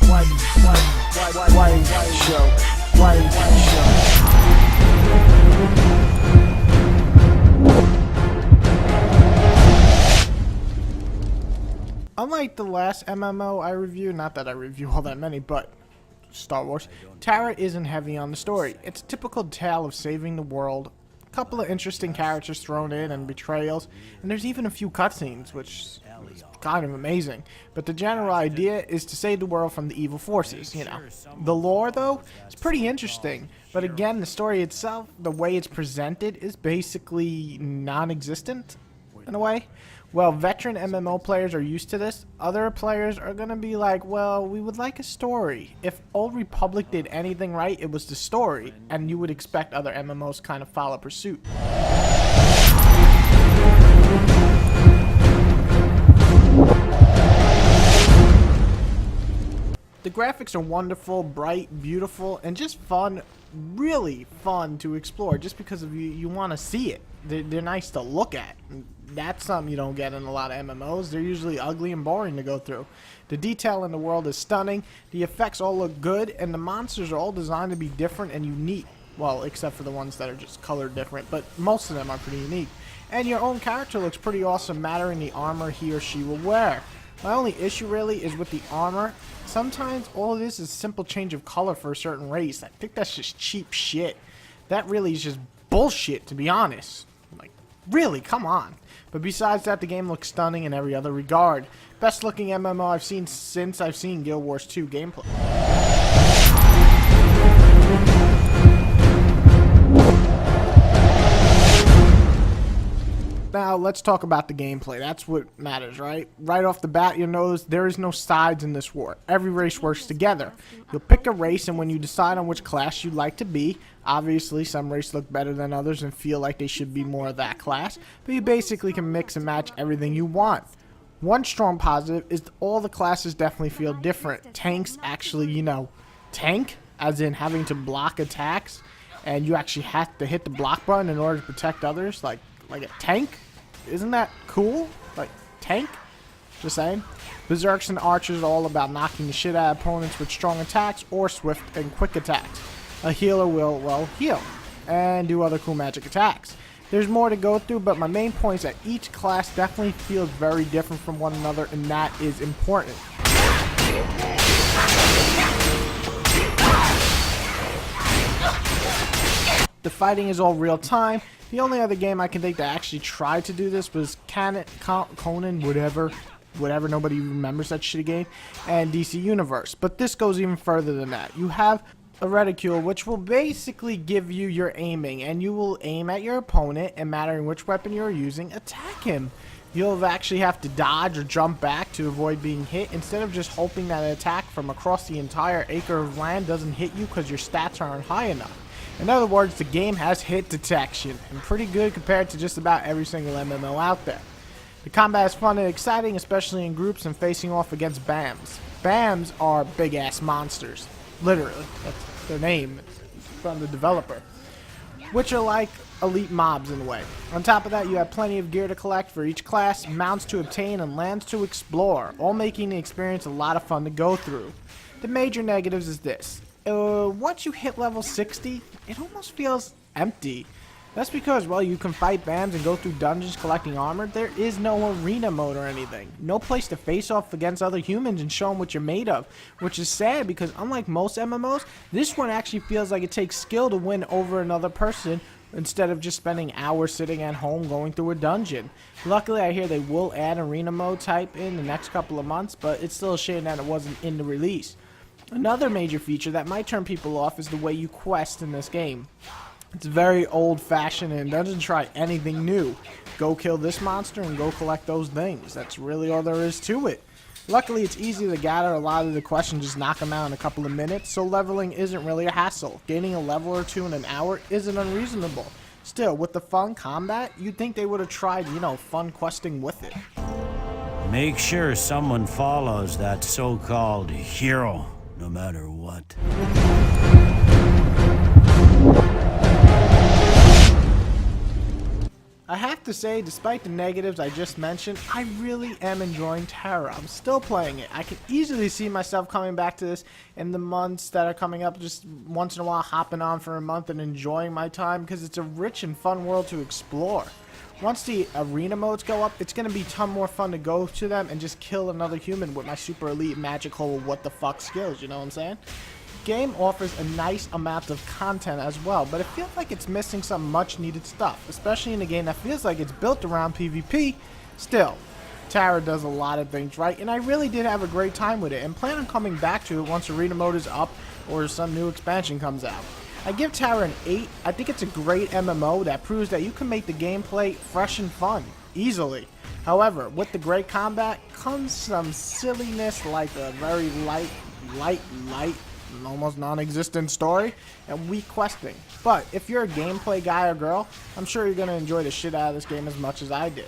Whity show. Whity show. Unlike the last MMO I reviewed, not that I review all that many, but Star Wars, Tera isn't heavy on the story. It's a typical tale of saving the world, a couple of interesting characters thrown in and betrayals, and there's even a few cutscenes, which is kind of amazing. But the general idea is to save the world from the evil forces, you know. The lore, though, is pretty interesting, but again, the story itself, the way it's presented, is basically non-existent, in a way. Well, veteran MMO players are used to this. Other players are gonna be like, well, we would like a story. If Old Republic did anything right, it was the story, and you would expect other MMOs kind of follow pursuit. The graphics are wonderful, bright, beautiful, and just fun, really fun to explore just because of you want to see it. They're nice to look at. That's something you don't get in a lot of MMOs. They're usually ugly and boring to go through. The detail in the world is stunning, the effects all look good, and the monsters are all designed to be different and unique. Well, except for the ones that are just colored different, but most of them are pretty unique. And your own character looks pretty awesome, mattering the armor he or she will wear. My only issue really is with the armor. Sometimes all it is a simple change of color for a certain race. I think that's just cheap shit. That really is just bullshit, to be honest. Like, really, come on. But besides that, the game looks stunning in every other regard. Best looking MMO I've seen since I've seen Guild Wars 2 gameplay. Now, let's talk about the gameplay. That's what matters, right? Right off the bat, you'll notice there is no sides in this war. Every race works together. You'll pick a race, and when you decide on which class you'd like to be, obviously some races look better than others and feel like they should be more of that class, but you basically can mix and match everything you want. One strong positive is all the classes definitely feel different. Tanks actually, you know, tank, as in having to block attacks, and you actually have to hit the block button in order to protect others, like a tank. Isn't that cool? Like, tank? Just saying. Berserks and archers are all about knocking the shit out of opponents with strong attacks or swift and quick attacks. A healer will, well, heal and do other cool magic attacks. There's more to go through, but my main point is that each class definitely feels very different from one another, and that is important. The fighting is all real time. The only other game I can think that actually tried to do this was Conan, whatever, nobody remembers that shitty game, and DC Universe. But this goes even further than that. You have a reticule, which will basically give you your aiming, and you will aim at your opponent, and mattering which weapon you're using, attack him. You'll actually have to dodge or jump back to avoid being hit, instead of just hoping that an attack from across the entire acre of land doesn't hit you because your stats aren't high enough. In other words, the game has hit detection, and pretty good compared to just about every single MMO out there. The combat is fun and exciting, especially in groups and facing off against BAMs. BAMs are big-ass monsters. Literally. That's their name. It's from the developer. Which are like elite mobs in a way. On top of that, you have plenty of gear to collect for each class, mounts to obtain, and lands to explore, all making the experience a lot of fun to go through. The major negatives is this. Once you hit level 60, it almost feels empty. That's because, well, you can fight BAMs and go through dungeons collecting armor. There is no arena mode or anything. No place to face off against other humans and show them what you're made of. Which is sad because unlike most MMOs, this one actually feels like it takes skill to win over another person instead of just spending hours sitting at home going through a dungeon. Luckily, I hear they will add arena mode type in the next couple of months, but it's still a shame that it wasn't in the release. Another major feature that might turn people off is the way you quest in this game. It's very old-fashioned and doesn't try anything new. Go kill this monster and go collect those things. That's really all there is to it. Luckily, it's easy to gather a lot of the quests and just knock them out in a couple of minutes, so leveling isn't really a hassle. Gaining a level or two in an hour isn't unreasonable. Still, with the fun combat, you'd think they would have tried, you know, fun questing with it. Make sure someone follows that so-called hero, no matter what. I have to say, despite the negatives I just mentioned, I really am enjoying Tera. I'm still playing it. I can easily see myself coming back to this in the months that are coming up, just once in a while hopping on for a month and enjoying my time, because it's a rich and fun world to explore. Once the arena modes go up, it's going to be a ton more fun to go to them and just kill another human with my super elite magical what the fuck skills, you know what I'm saying? Game offers a nice amount of content as well, but it feels like it's missing some much needed stuff, especially in a game that feels like it's built around PvP. Still, Tera does a lot of things right, and I really did have a great time with it and plan on coming back to it once arena mode is up or some new expansion comes out. I give Tera an 8. I think it's a great MMO that proves that you can make the gameplay fresh and fun, easily. However, with the great combat comes some silliness like a very light, almost non-existent story and weak questing. But if you're a gameplay guy or girl, I'm sure you're going to enjoy the shit out of this game as much as I did.